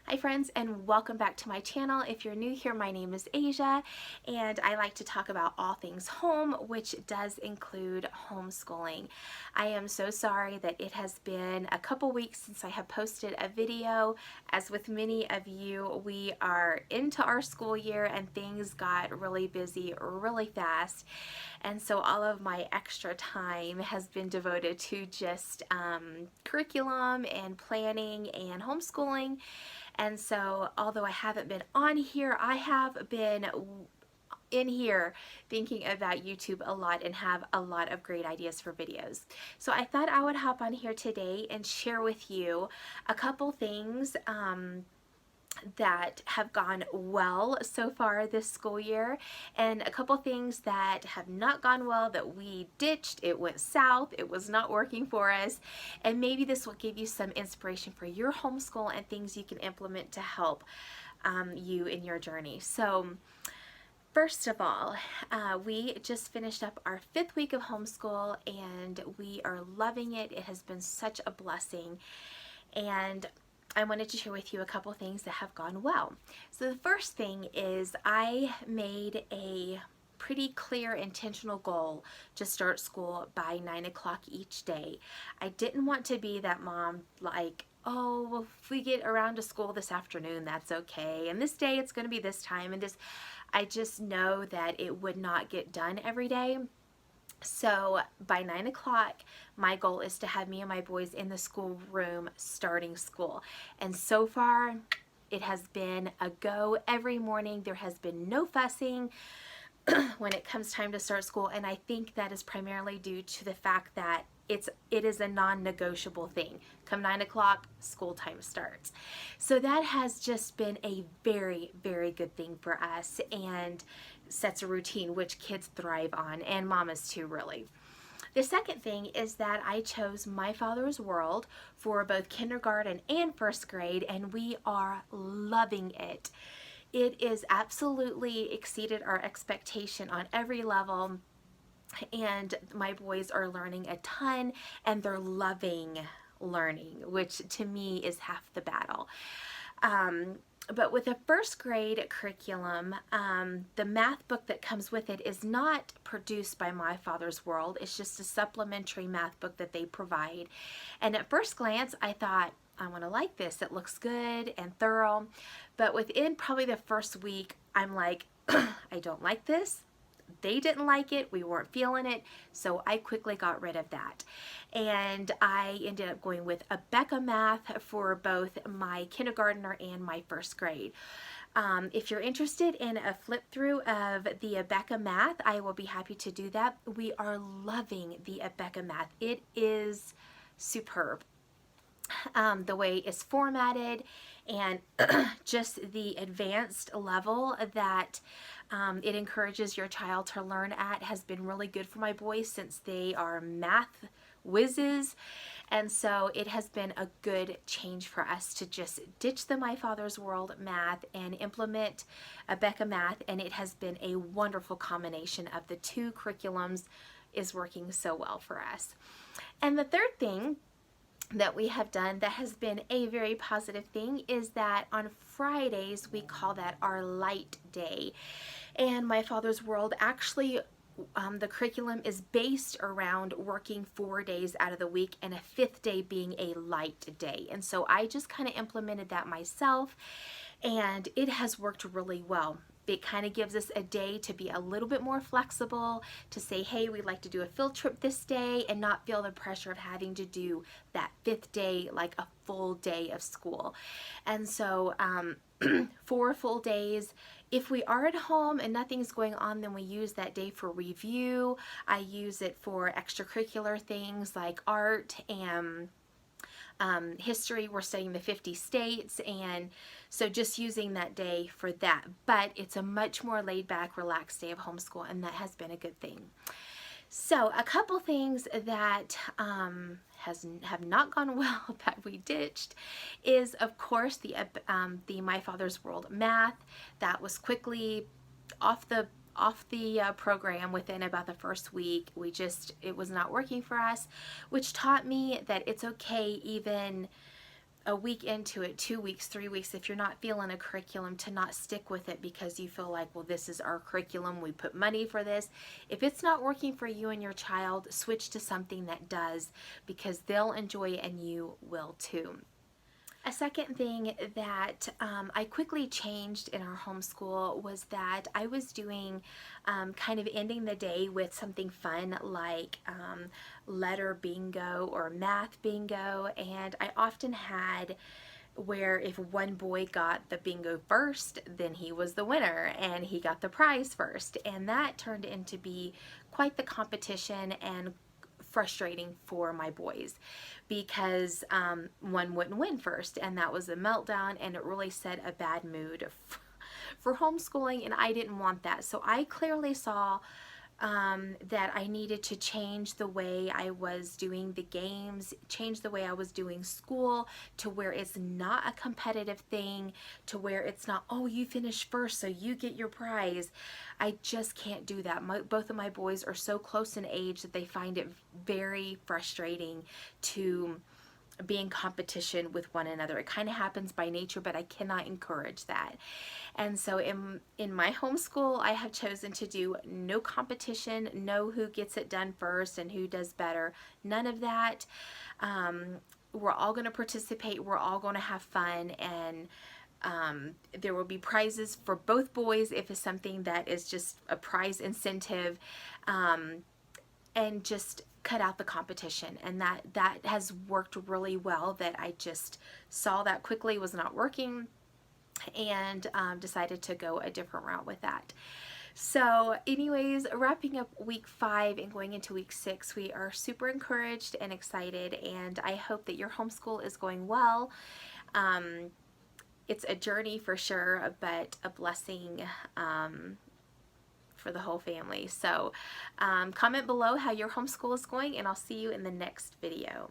Hi friends, and welcome back to my channel. If you're new here, my name is Asia and I like to talk about all things home, which does include homeschooling. I am so sorry that it has been a couple weeks since I have posted a video. As with many of you, we are into our school year and things got really busy really fast, and so all of my extra time has been devoted to just curriculum and planning and homeschooling. And so, although I haven't been on here, I have been in here thinking about YouTube a lot and have a lot of great ideas for videos. So I thought I would hop on here today and share with you a couple things that have gone well so far this school year, and a couple things that have not gone well that we ditched. It went south, it was not working for us, and maybe this will give you some inspiration for your homeschool and things you can implement to help you in your journey. So first of all, we just finished up our 5th week of homeschool and we are loving it. It has been such a blessing, and I wanted to share with you a couple things that have gone well. So the first thing is I made a pretty clear intentional goal to start school by 9 o'clock each day. I didn't want to be that mom like, oh, well, if we get around to school this afternoon, that's okay. And this day it's going to be this time. And I just know that it would not get done every day. So by 9 o'clock, my goal is to have me and my boys in the schoolroom starting school. And so far, it has been a go every morning. There has been no fussing when it comes time to start school. And I think that is primarily due to the fact that it is a non-negotiable thing. Come 9 o'clock, school time starts. So that has just been a very, very good thing for us and sets a routine which kids thrive on, and mamas too, really. The second thing is that I chose My Father's World for both kindergarten and 1st grade, and we are loving it. It is absolutely exceeded our expectation on every level, and my boys are learning a ton and they're loving learning, which to me is half the battle. But with a 1st grade curriculum, the math book that comes with it is not produced by My Father's World. It's just a supplementary math book that they provide. And at first glance, I thought, I want to like this. It looks good and thorough. But within probably the first week, I'm like, I don't like this. They didn't like it, we weren't feeling it, so I quickly got rid of that. And I ended up going with Abeka math for both my kindergartner and my 1st grade. If you're interested in a flip through of the Abeka math, I will be happy to do that. We are loving the Abeka math. It is superb. The way it's formatted and just the advanced level that it encourages your child to learn at has been really good for my boys since they are math whizzes. And so it has been a good change for us to just ditch the My Father's World math and implement Abeka math, and it has been a wonderful combination of the two curriculums, is working so well for us. And the third thing that we have done that has been a very positive thing is that on Fridays we call that our light day. And My Father's World actually, the curriculum is based around working 4 days out of the week and a 5th day being a light day. And so I just kind of implemented that myself, and it has worked really well. It kind of gives us a day to be a little bit more flexible, to say, hey, we'd like to do a field trip this day and not feel the pressure of having to do that 5th day like a full day of school. And so 4 full days. If we are at home and nothing's going on, then we use that day for review. I use it for extracurricular things like art and history. We're studying the 50 states, and so just using that day for that. But it's a much more laid back, relaxed day of homeschool, and that has been a good thing. So a couple things that have not gone well that we ditched is, of course, the My Father's World math. That was quickly off the program within about the first week. It was not working for us, which taught me that it's okay even a week into it, 2 weeks, 3 weeks, if you're not feeling a curriculum, to not stick with it because you feel like, well, this is our curriculum, we put money for this. If it's not working for you and your child, switch to something that does, because they'll enjoy it and you will too. A second thing that I quickly changed in our homeschool was that I was doing kind of ending the day with something fun like letter bingo or math bingo, and I often had where if one boy got the bingo first, then he was the winner and he got the prize first, and that turned into be quite the competition and frustrating for my boys because one wouldn't win first, and that was a meltdown, and it really set a bad mood for homeschooling, and I didn't want that. So I clearly saw that I needed to change the way I was doing the games, change the way I was doing school to where it's not a competitive thing, to where it's not, oh, you finished first, so you get your prize. I just can't do that. Both of my boys are so close in age that they find it very frustrating to be in competition with one another. It kind of happens by nature, but I cannot encourage that. And so in my homeschool, I have chosen to do no competition, no who gets it done first and who does better, none of that. We're all going to participate, we're all going to have fun, and there will be prizes for both boys if it's something that is just a prize incentive, and just cut out the competition. And that has worked really well, that I just saw that quickly was not working, and decided to go a different route with that. So anyways, wrapping up week 5 and going into week 6, we are super encouraged and excited, and I hope that your homeschool is going well. It's a journey for sure, but a blessing for the whole family. So comment below how your homeschool is going, and I'll see you in the next video.